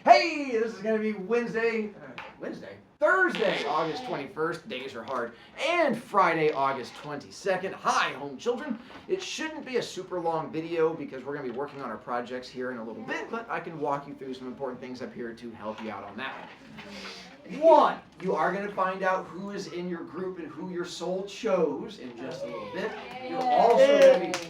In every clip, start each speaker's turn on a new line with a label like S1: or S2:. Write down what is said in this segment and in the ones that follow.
S1: Hey, this is going to be Thursday, August 21st, days are hard, and Friday, August 22nd. Hi, home children. It shouldn't be a super long video because we're going to be working on our projects here in a little bit, but I can walk you through some important things up here to help you out on that one. One, you are going to find out who is in your group and who your soul chose in just a little bit. You're also going to be...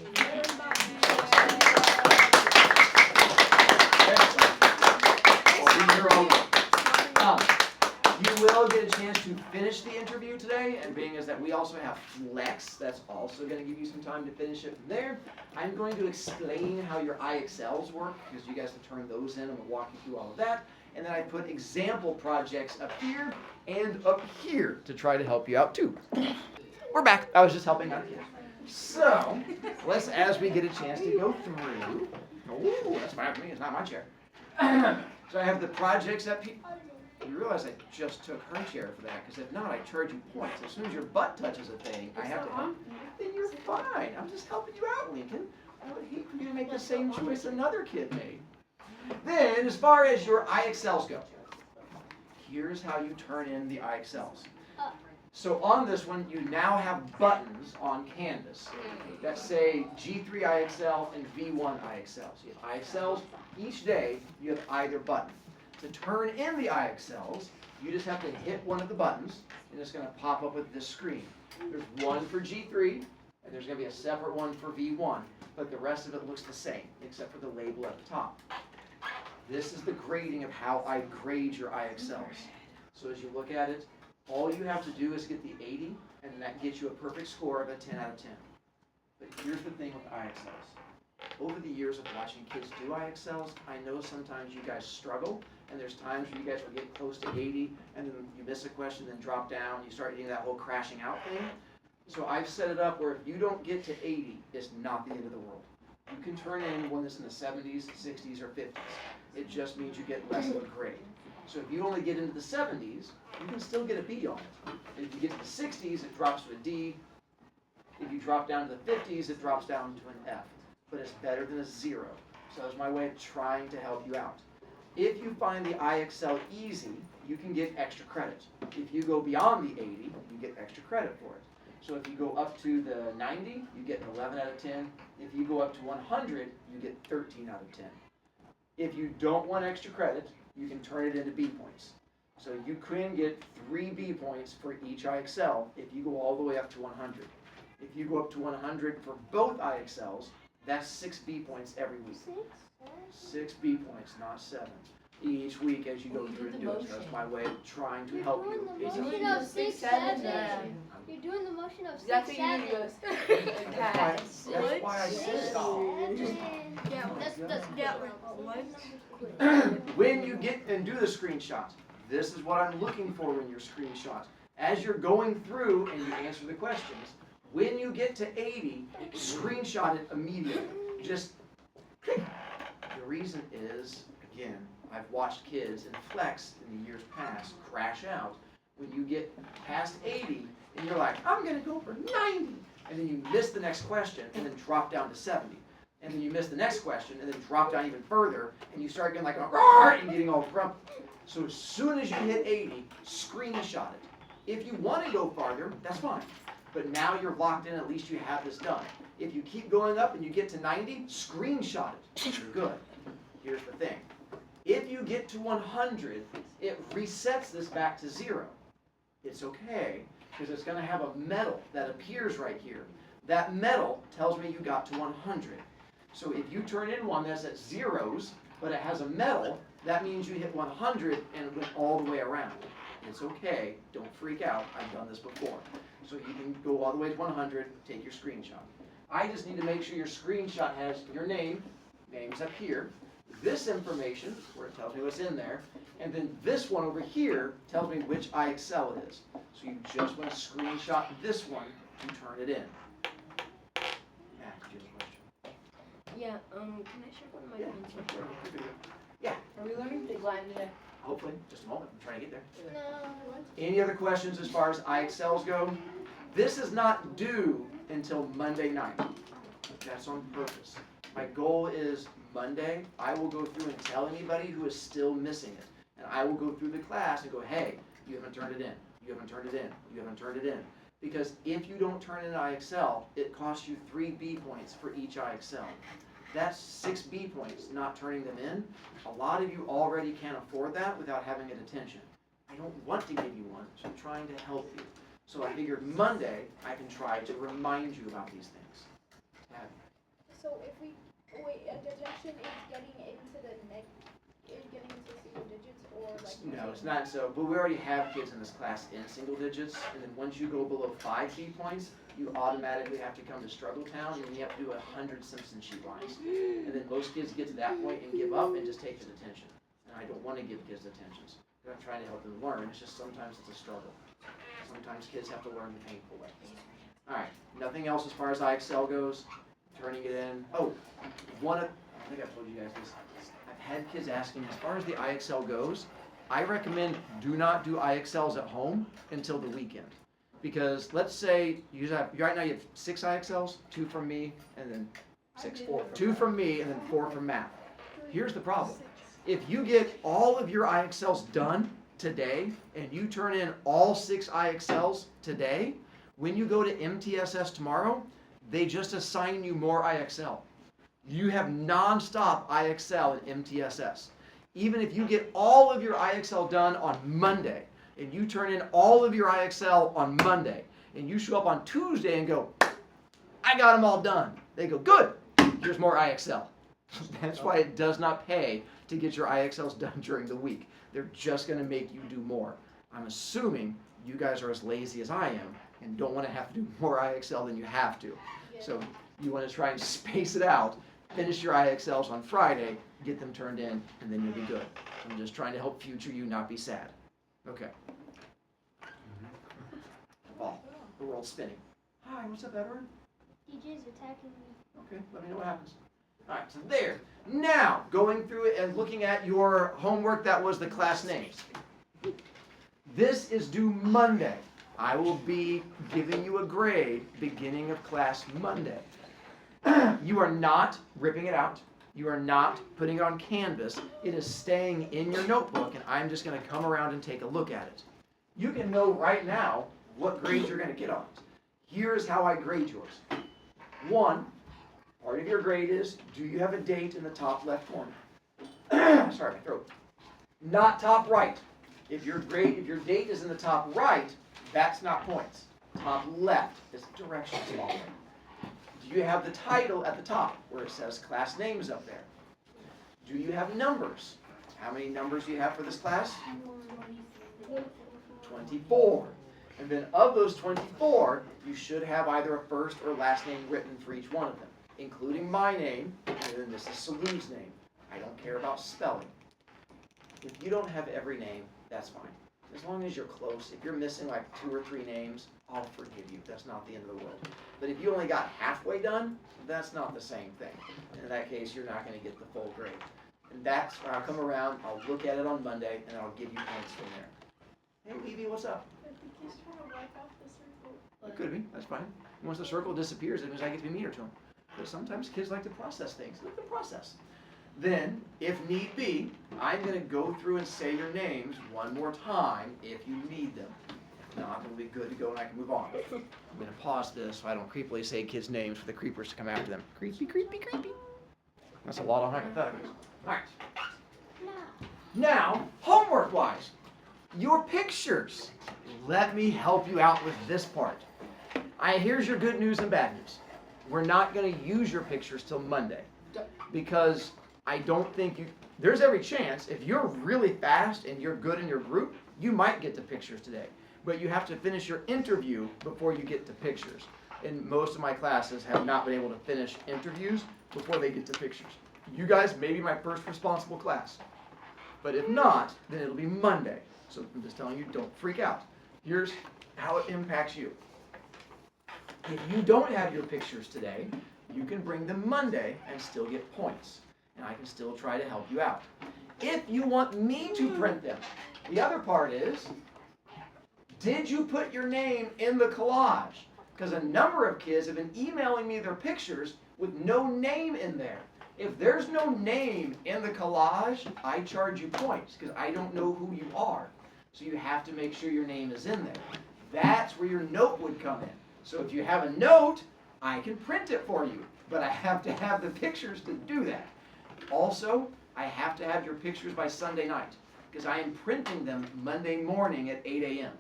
S1: You will get a chance to finish the interview today, and being as that we also have Flex, that's also going to give you some time to finish it from there. I'm going to explain how your IXLs work, because you guys can turn those in, and we'll walk you through all of that. And then I put example projects up here and up here to try to help you out too. We're back. I was just helping out here. So, as we get a chance to go through, oh, that's fine for me, it's not my chair. So I have the projects up here. You realize I just took her chair for that, because if not, I charge you points. As soon as your butt touches a thing, I have to help. Then you're fine. I'm just helping you out, Lincoln. I would hate for you to make the same choice another kid made. Then, as far as your IXLs go, here's how you turn in the IXLs. So on this one, you now have buttons on Canvas that say G3 IXL and V1 IXL. So you have IXLs. Each day, you have either button. To turn in the IXLs, you just have to hit one of the buttons, and it's going to pop up with this screen. There's one for G3, and there's going to be a separate one for V1, but the rest of it looks the same, except for the label at the top. This is the grading of how I grade your IXLs. So as you look at it, all you have to do is get the 80, and that gets you a perfect score of a 10 out of 10. But here's the thing with IXLs. Over the years of watching kids do IXLs, I know sometimes you guys struggle, and there's times where you guys will get close to 80, and then you miss a question, then drop down, you start getting that whole crashing out thing. So I've set it up where if you don't get to 80, it's not the end of the world. You can turn in one that's in the 70s, 60s, or 50s. It just means you get less of a grade. So if you only get into the 70s, you can still get a B on it. And if you get to the 60s, it drops to a D. If you drop down to the 50s, it drops down to an F. But it's better than a 0. So that's my way of trying to help you out. If you find the IXL easy, you can get extra credit. If you go beyond the 80, you get extra credit for it. So if you go up to the 90, you get an 11 out of 10. If you go up to 100, you get 13 out of 10. If you don't want extra credit, you can turn it into B points. So you can get 3 B points for each IXL if you go all the way up to 100. If you go up to 100 for both IXLs, that's 6 B points every week. 6 B points, not 7. Each week as you go through and do it. So that's my way of trying to help you.
S2: You're doing the motion of 6, 7. You're doing the motion of 6, 7.
S1: That's why I said when you get and do the screenshot, this is what I'm looking for in your screenshot. As you're going through and you answer the questions, when you get to 80, screenshot it immediately. Just click. The reason is, again, I've watched kids in Flex in the years past crash out when you get past 80 and you're like, I'm going to go for 90. And then you miss the next question and then drop down to 70. And then you miss the next question and then drop down even further and you start getting like, and getting all grumpy. So as soon as you hit 80, screenshot it. If you want to go farther, that's fine. But now you're locked in, at least you have this done. If you keep going up and you get to 90, screenshot it. You're good. Here's the thing. If you get to 100, it resets this back to 0. It's okay, because it's going to have a medal that appears right here. That medal tells me you got to 100. So if you turn in one that's at zeros, but it has a medal, that means you hit 100 and it went all the way around. It's okay. Don't freak out. I've done this before. So you can go all the way to 100, take your screenshot. I just need to make sure your screenshot has your name, name's up here, this information, where it tells me what's in there, and then this one over here tells me which IXL it is. So you just want to screenshot this one and turn it in. Yeah, did you have a question?
S3: Yeah, can I share one of my pencils?
S1: Yeah.
S3: Are we learning big line today?
S1: Hopefully. Just a moment. I'm trying to get there.
S2: No.
S1: Any other questions as far as IXLs go? This is not due until Monday night. That's on purpose. My goal is Monday, I will go through and tell anybody who is still missing it. And I will go through the class and go, hey, you haven't turned it in. You haven't turned it in. You haven't turned it in. Because if you don't turn in IXL, it costs you 3 B points for each IXL. That's 6 B points not turning them in. A lot of you already can't afford that without having a detention. I don't want to give you one, so I'm trying to help you. So I figured Monday I can try to remind you about these things. Abby.
S2: So if we wait, a detention is getting into the getting into single digits, or like
S1: No, it's not so, but we already have kids in this class in single digits, and then once you go below 5 B points, you automatically have to come to Struggle Town, and you have to do 100 Simpson sheet lines. And then most kids get to that point and give up and just take the detention. And I don't want to give kids detentions. I'm trying to help them learn, it's just sometimes it's a struggle. Sometimes kids have to learn the painful way. Alright, nothing else as far as IXL goes. Turning it in. Oh, I think I've told you guys this. I've had kids asking, as far as the IXL goes, I recommend do not do IXLs at home until the weekend. Because let's say right now you have 6 IXLs, 2 from me, and then 2 from me, and then 4 from Matt. Here's the problem. If you get all of your IXLs done today, and you turn in all 6 IXLs today, when you go to MTSS tomorrow, they just assign you more IXL. You have non-stop IXL in MTSS. Even if you get all of your IXL done on Monday, and you turn in all of your IXL on Monday, and you show up on Tuesday and go, I got them all done. They go, good, here's more IXL. That's why it does not pay to get your IXLs done during the week. They're just going to make you do more. I'm assuming you guys are as lazy as I am and don't want to have to do more IXL than you have to. So you want to try and space it out, finish your IXLs on Friday, get them turned in, and then you'll be good. I'm just trying to help future you not be sad. Okay. Oh, the world's spinning. Hi, what's up, Edward?
S2: DJ's attacking me.
S1: Okay, let me know what happens. All right, so there. Now, going through it and looking at your homework, that was the class names. This is due Monday. I will be giving you a grade beginning of class Monday. You are not ripping it out. You are not putting it on Canvas. It is staying in your notebook, and I'm just going to come around and take a look at it. You can know right now what grade you're going to get on it. Here's how I grade yours. 1, part of your grade is, do you have a date in the top left corner? Sorry, my throat. Not top right. If your date is in the top right, that's not points. Top left is directions all the way. Do you have the title at the top where it says class names up there? Do you have numbers? How many numbers do you have for this class? 24. And then of those 24, you should have either a first or last name written for each one of them, including my name, and then this is Salu's name. I don't care about spelling. If you don't have every name, that's fine. As long as you're close. If you're missing like 2 or 3 names, I'll forgive you. That's not the end of the world. But if you only got halfway done, that's not the same thing. In that case, you're not going to get the full grade. And that's where I'll come around, I'll look at it on Monday, and I'll give you points from there. Hey, Evie, what's up?
S3: I think he's trying to wipe out the circle.
S1: It could be. That's fine. Once the circle disappears, it means I get to be meaner to them. But sometimes kids like to process things. Let them process. Then, if need be, I'm going to go through and say your names one more time if you need them. If not, it'll be good to go and I can move on. I'm going to pause this so I don't creepily say kids' names for the creepers to come after them. Creepy, creepy, creepy. That's a lot of hypotheticals. All right. Now, homework-wise, your pictures. Let me help you out with this part. Here's your good news and bad news. We're not going to use your pictures till Monday because I don't think there's every chance, if you're really fast and you're good in your group, you might get to pictures today. But you have to finish your interview before you get to pictures. And most of my classes have not been able to finish interviews before they get to pictures. You guys may be my first responsible class. But if not, then it'll be Monday. So I'm just telling you, don't freak out. Here's how it impacts you. If you don't have your pictures today, you can bring them Monday and still get points. And I can still try to help you out. If you want me to print them, the other part is, did you put your name in the collage? Because a number of kids have been emailing me their pictures with no name in there. If there's no name in the collage, I charge you points because I don't know who you are. So you have to make sure your name is in there. That's where your note would come in. So if you have a note, I can print it for you, but I have to have the pictures to do that. Also, I have to have your pictures by Sunday night because I am printing them Monday morning at 8 a.m.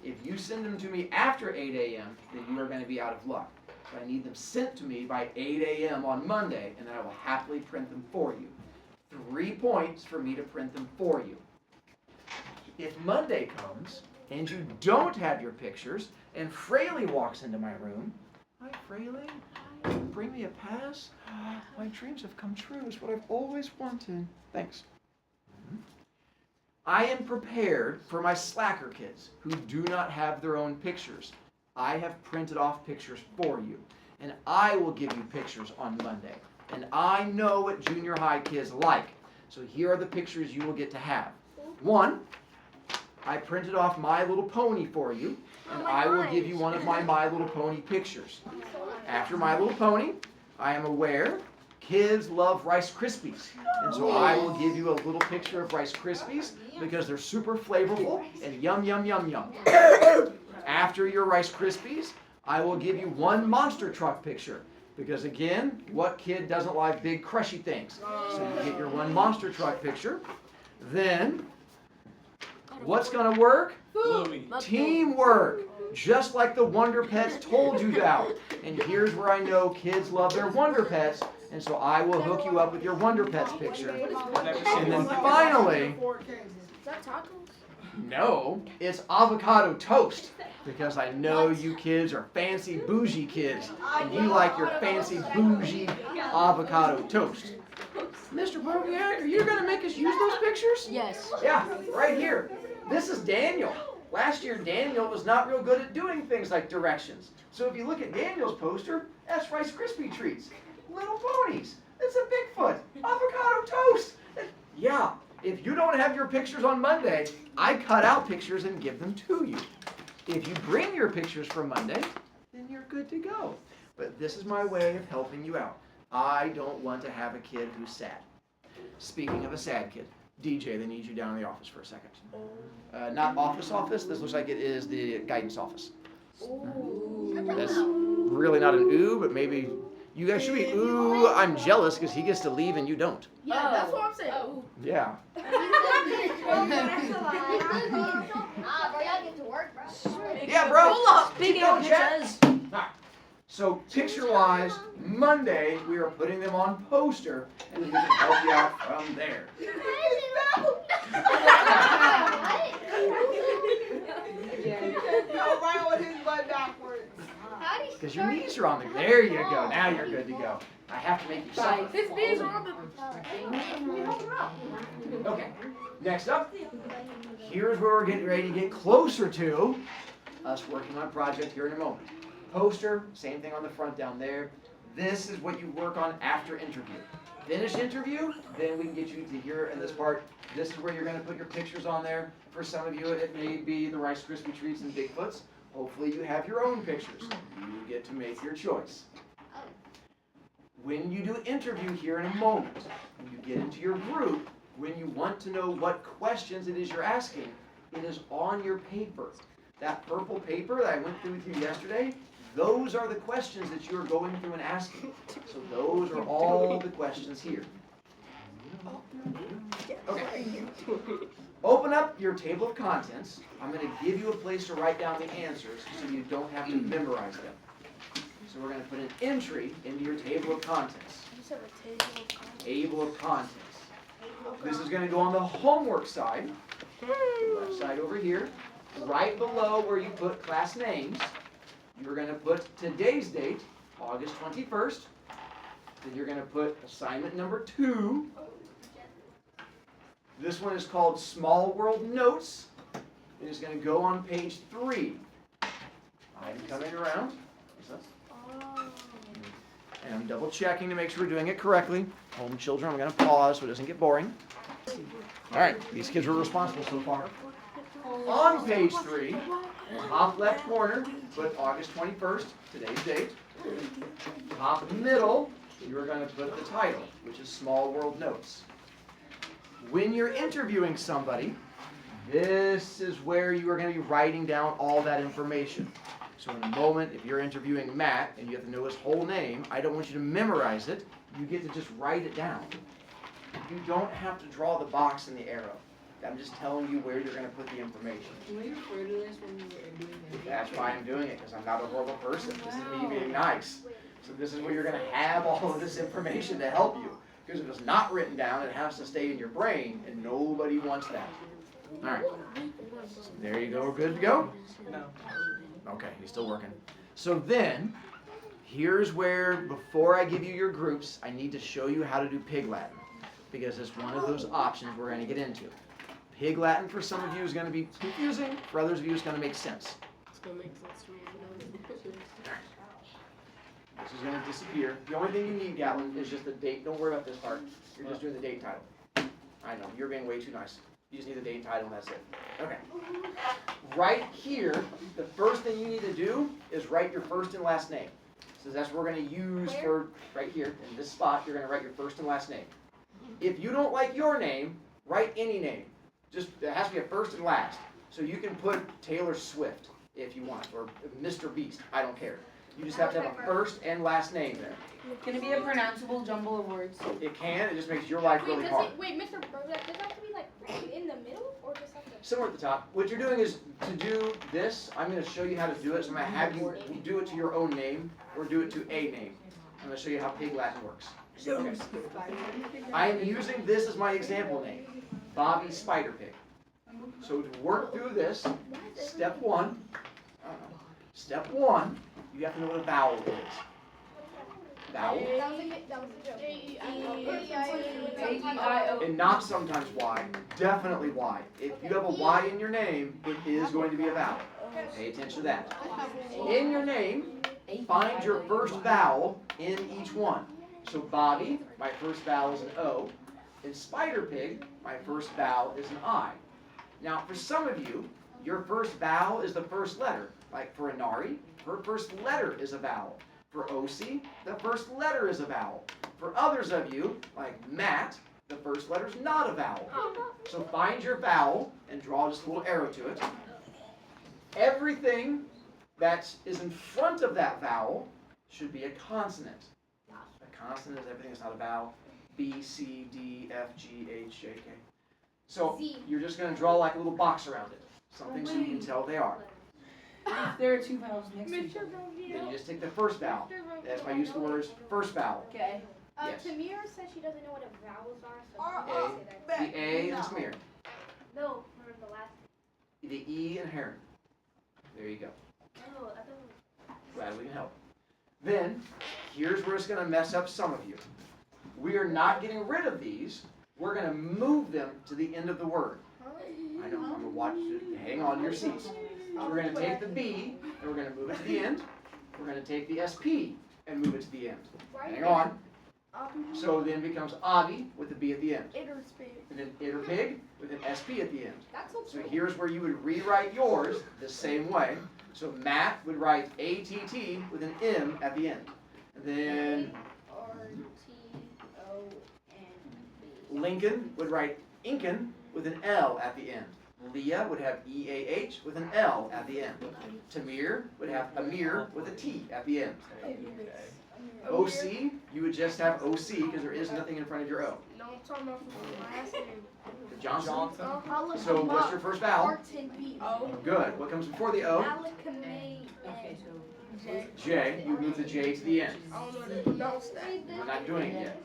S1: If you send them to me after 8 a.m., then you are going to be out of luck. So I need them sent to me by 8 a.m. on Monday, and then I will happily print them for you. 3 points for me to print them for you. If Monday comes and you don't have your pictures, and Fraley walks into my room, hi Fraley, bring me a pass. My dreams have come true. It's what I've always wanted. Thanks. I am prepared for my slacker kids who do not have their own pictures. I have printed off pictures for you, and I will give you pictures on Monday. And I know what junior high kids like. So here are the pictures you will get to have. 1, I printed off My Little Pony for you, and I will give you one of my My Little Pony pictures. After My Little Pony, I am aware kids love Rice Krispies, and so I will give you a little picture of Rice Krispies because they're super flavorful and yum, yum, yum, yum. After your Rice Krispies, I will give you one monster truck picture because, again, what kid doesn't like big crushy things? So you get your one monster truck picture. Then, what's going to work? Teamwork. Just like the Wonder Pets told you that. And here's where I know kids love their Wonder Pets, and so I will hook you up with your Wonder Pets picture. And then finally,
S2: Is that tacos?
S1: no, it's avocado toast. Because I know you kids are fancy bougie kids, and you like your fancy bougie avocado toast. Mr. BroviCast, are you going to make us use those pictures?
S4: Yes.
S1: Yeah, right here. This is Daniel. Last year, Daniel was not real good at doing things like directions. So if you look at Daniel's poster, that's Rice Krispie treats, little ponies. It's a Bigfoot, avocado toast. Yeah, if you don't have your pictures on Monday, I cut out pictures and give them to you. If you bring your pictures for Monday, then you're good to go. But this is my way of helping you out. I don't want to have a kid who's sad. Speaking of a sad kid, DJ, they need you down in the office for a second. Not office. This looks like it is the guidance office. That's really not an ooh, but maybe you guys should be ooh, I'm jealous because he gets to leave and you don't.
S2: Yeah, that's what I'm saying. Ooh.
S1: Yeah.
S2: Bro, y'all get to work, bro.
S1: Yeah, bro.
S4: Hold up.
S1: Keep
S4: Speaking of
S1: going, Jack.
S4: pictures.
S1: Alright. So picture-wise, Monday we are putting them on poster, and then we can help you out from there.
S3: Go right with his butt backwards.
S1: Because your knees are on the. There you go. Now you're good to go. I have to make you suffer.
S2: His knees are on the.
S1: Okay. Next up, here's where we're getting ready to get closer to us working on a project here in a moment. Poster, same thing on the front down there. This is what you work on after interview. Finish interview, then we can get you to here in this part. This is where you're going to put your pictures on there. For some of you, it may be the Rice Krispie treats and Bigfoots. Hopefully you have your own pictures. You get to make your choice. When you do interview here in a moment, when you get into your group, when you want to know what questions it is you're asking, it is on your paper. That purple paper that I went through with you yesterday, those are the questions that you are going through and asking. So those are all the questions here. Okay. Open up your table of contents. I'm going to give you a place to write down the answers so you don't have to memorize them. So we're going to put an entry into your table of contents.
S2: You said a table of contents.
S1: Table of contents. This is going to go on the homework side, the left side over here. Right below where you put class names, you're going to put today's date, August 21st. Then you're going to put assignment number 2. This one is called Small World Notes. It is going to go on page 3. I'm coming around. And I'm double checking to make sure we're doing it correctly. Home children, I'm going to pause so it doesn't get boring. All right, these kids were responsible so far. On page 3, top left corner, put August 21st, today's date. Top middle, you are going to put the title, which is Small World Notes. When you're interviewing somebody, this is where you are going to be writing down all that information. So in a moment, if you're interviewing Matt and you have to know his whole name, I don't want you to memorize it. You get to just write it down. You don't have to draw the box and the arrow. I'm just telling you where you're going to put the information.
S4: Can we refer to this when we were doing it?
S1: That's why I'm doing it, because I'm not a horrible person. This is me being nice. So this is where you're going to have all of this information to help you. Because if it's not written down, it has to stay in your brain, and nobody wants that. All right. There you go. We're good to go?
S3: No.
S1: Okay, he's still working. So then, here's where, before I give you your groups, I need to show you how to do Pig Latin. Because it's one of those options we're going to get into. Pig Latin for some of you is going to be confusing. For others of you, it's going to make sense.
S4: It's gonna make sense to me.
S1: This is going to disappear. The only thing you need, Gatlin, is just the date. Don't worry about this part. You're just doing the date title. I know, you're being way too nice. You just need the date title and that's it. Okay. Right here, the first thing you need to do is write your first and last name. So that's what we're going to use for right here. In this spot, you're going to write your first and last name. If you don't like your name, write any name. Just, it has to be a first and last. So you can put Taylor Swift if you want, or Mr. Beast, I don't care. You just have to have a first and last name there.
S5: Can it be a pronounceable jumble of words?
S1: It can, it just makes your life really hard.
S2: Wait, Mr. BroviCast, does it have to be like in the middle or just at the
S1: Somewhere at the top. What you're doing is, to do this, I'm going to show you how to do it. So I'm going to have you do it to your own name, or do it to a name. I'm going to show you how Pig Latin works. Okay. I'm using this as my example name, Bobby Spiderpig. So to work through this, step one, you have to know what a vowel is. Vowel,
S2: That was a joke.
S1: and not sometimes Y, definitely Y. If you have a Y in your name, it is going to be a vowel. Pay attention to that. In your name, find your first vowel in each one. So Bobby, my first vowel is an O. In Spiderpig, my first vowel is an I. Now, for some of you, your first vowel is the first letter. Like for Inari, her first letter is a vowel. For OC, the first letter is a vowel. For others of you, like Matt, the first letter is not a vowel. So find your vowel and draw just a little arrow to it. Everything that is in front of that vowel should be a consonant. A consonant is everything that's not a vowel. B, C, D, F, G, H, J, K. So you're just going to draw like a little box around it. Something so you can tell they are.
S5: If there are two vowels next to each other.
S1: Then you just take the first vowel. That's why I use the words first vowel.
S5: Okay.
S1: Yes.
S2: Tamir says she doesn't know what a vowels are, so
S1: A,
S2: say that.
S1: the A and smear.
S2: No, for the last.
S1: The E and heron. There you go.
S2: Oh, I don't.
S1: Glad we can help. Then, here's where it's going to mess up some of you. We are not getting rid of these. We're going to move them to the end of the word. I know, I'm going to watch it. Hang on to your seats. We're going to take the B, and we're going to move it to the end. We're going to take the SP and move it to the end. Hang on. So then it becomes Avi with the B at the end. And then Itterpig with an SP at the end.
S2: That's so
S1: So here's where you would rewrite yours the same way. So Matt would write ATT with an M at the end. And then Lincoln would write Incan with an L at the end. Leah would have EAH with an L at the end. Tamir would have Amir with a T at the end. OC, you would just have OC because there is nothing in front of your O.
S2: No, I'm talking about my last name.
S1: Johnson. So what's your first vowel?
S2: Martin B. O.
S1: Good. What comes before the O?
S2: Alicame.
S5: Okay, so
S1: J. You move the J to the end.
S2: I don't know how to pronounce that.
S1: We're not doing it yet.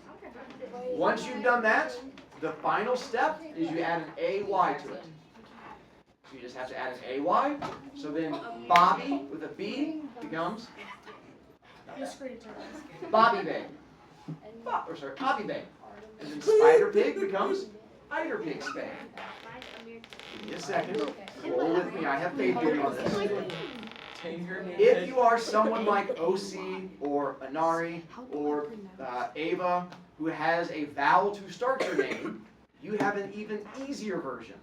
S1: Once you've done that, the final step is you add an AY to it. So you just have to add an AY. So then Bobby with a B becomes Bobby Bay. Or sorry, Bobby Bay. And then Spider Pig becomes Eider Pig's Bay. Give me a second. Roll with me. I have faith in you on this. If you are someone like OC or Anari or Ava who has a vowel to start your name, you have an even easier version.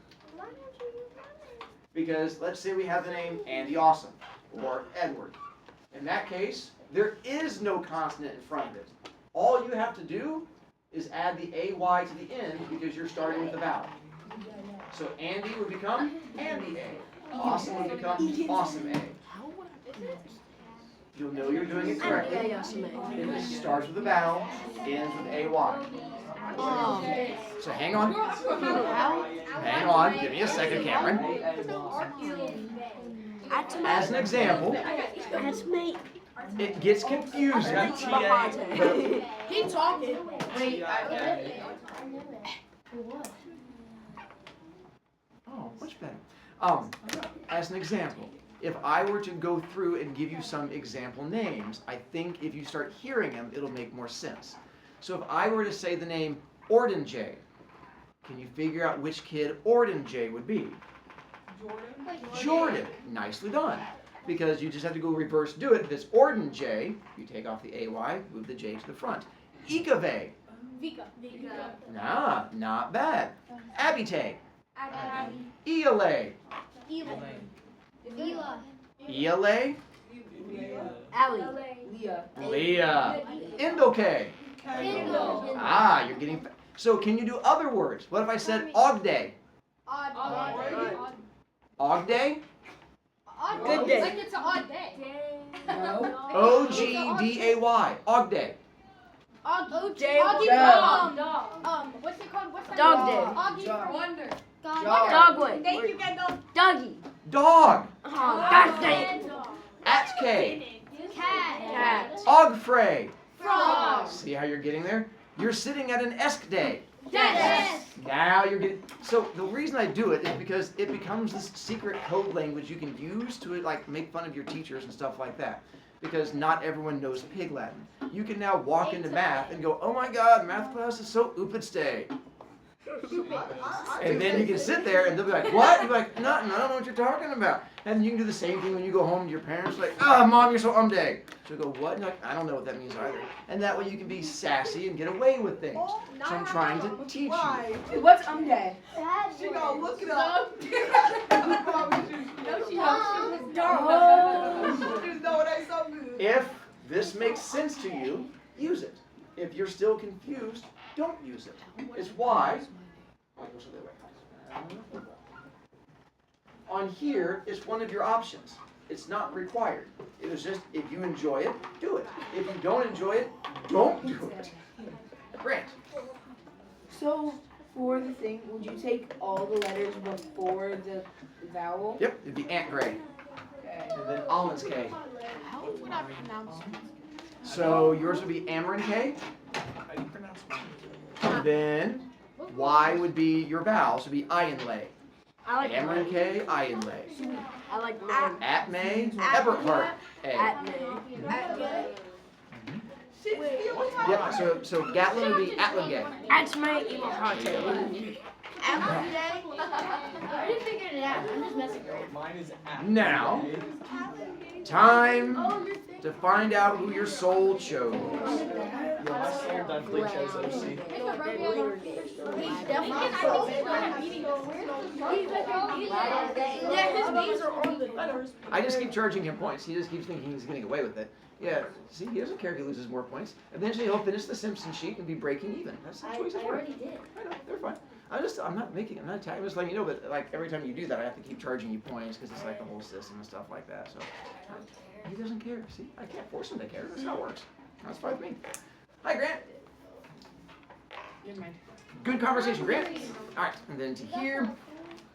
S1: Because let's say we have the name Andy Awesome or Edward. In that case, there is no consonant in front of it. All you have to do is add the AY to the end because you're starting with the vowel. So Andy would become Andy A. Awesome would become Awesome A. You'll know you're doing it correctly. It starts with a vowel, ends with AY. So hang on. Hang on. Give me a second, Cameron. As an example, it gets confusing.
S3: He talking.
S1: Oh, much better. As an example, if I were to go through and give you some example names, I think if you start hearing them, it'll make more sense. So if I were to say the name Orden J, can you figure out which kid Orden J would be? Jordan. Nicely done. Because you just have to go reverse do it. If it's Orden J, you take off the AY, move the J to the front. Ikave.
S2: Vika.
S1: Nah, not bad. Abite. Iale.
S2: Ela.
S1: Iale.
S5: Leah.
S1: Leah. Indoke.
S2: Kindle.
S1: Ah, you're getting. So can you do other words? What if I said Ogday?
S2: Odd.
S1: Ogday?
S2: Good day. Like it's an odd day.
S5: No.
S1: O-G-D-A-Y. Ogday.
S2: What's it called? What's that?
S5: Dog day.
S2: Augie
S5: Dog.
S2: for wonder.
S5: Dogwood.
S2: Thank you, Kendall.
S5: Doggy.
S1: Dog.
S5: Oh, God dang.
S1: Atke.
S2: Cat.
S1: Ogfrey.
S2: Frog.
S1: See how you're getting there? You're sitting at an Esk day.
S2: Yes.
S1: Now you're getting. So the reason I do it is because it becomes this secret code language you can use to like make fun of your teachers and stuff like that. Because not everyone knows Pig Latin. You can now walk into math and go, oh my God, math class is so oopidstay. And then you can sit there and they'll be like, what? You'll be like, nothing, I don't know what you're talking about. And you can do the same thing when you go home to your parents, like, Mom, you're so umday. So you go, what? And you're like, I don't know what that means either. And that way you can be sassy and get away with things. So I'm trying to teach you.
S5: What's day?
S3: She gonna look it up.
S2: No, she
S3: Just know it ain't so good.
S1: If this makes sense to you, use it. If you're still confused, don't use it. It's why. On here is one of your options. It's not required. It is just if you enjoy it, do it. If you don't enjoy it, don't do it. Grant.
S5: So, for the thing, would you take all the letters before the vowel?
S1: Yep, it'd be Ant Gray.
S5: Okay.
S1: And then Almonds K.
S3: How would I pronounce it?
S1: So yours would be Amarin K.
S6: How do you pronounce it?
S1: And then Y would be your vowel, so it'd be Ironlay.
S5: I like
S1: Amarin K, Ironlay.
S5: I like
S1: Atmay, Eberhart A. Yep, so Gatlin would be Atlingay.
S5: Atmay Iwahate.
S2: I already figured it out. I'm just messing around.
S6: Mine is at.
S1: Now, time to find out who your soul chose.
S6: Yeah, my soul definitely chose OC.
S2: Yeah, his names are on the letters.
S1: I just keep charging him points. He just keeps thinking he's getting away with it. Yeah, see, he doesn't care if he loses more points. Eventually he'll finish the Simpson sheet and be breaking even. That's the choice of work.
S2: did.
S1: I know, they're fine. I'm not attacking, I'm just letting you know, but like every time you do that, I have to keep charging you points because it's like the whole system and stuff like that, so. He doesn't care, see? I can't force him to care, that's how it works. That's fine with me. Hi, Grant.
S5: Never mind.
S1: Good conversation, Grant. All right, and then to here,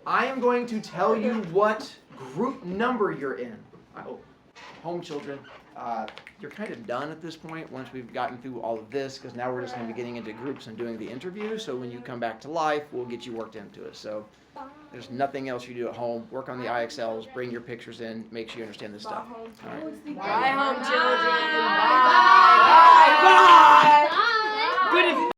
S1: I am going to tell you what group number you're in. Oh, home children, you're kind of done at this point once we've gotten through all of this, because now we're just going to be getting into groups and doing the interview. So when you come back to life, we'll get you worked into it. So there's nothing else you do at home. Work on the IXLs, bring your pictures in, make sure you understand this stuff. All right.
S5: Bye, home children.
S2: Bye.
S5: Bye.
S2: Bye.
S5: Good.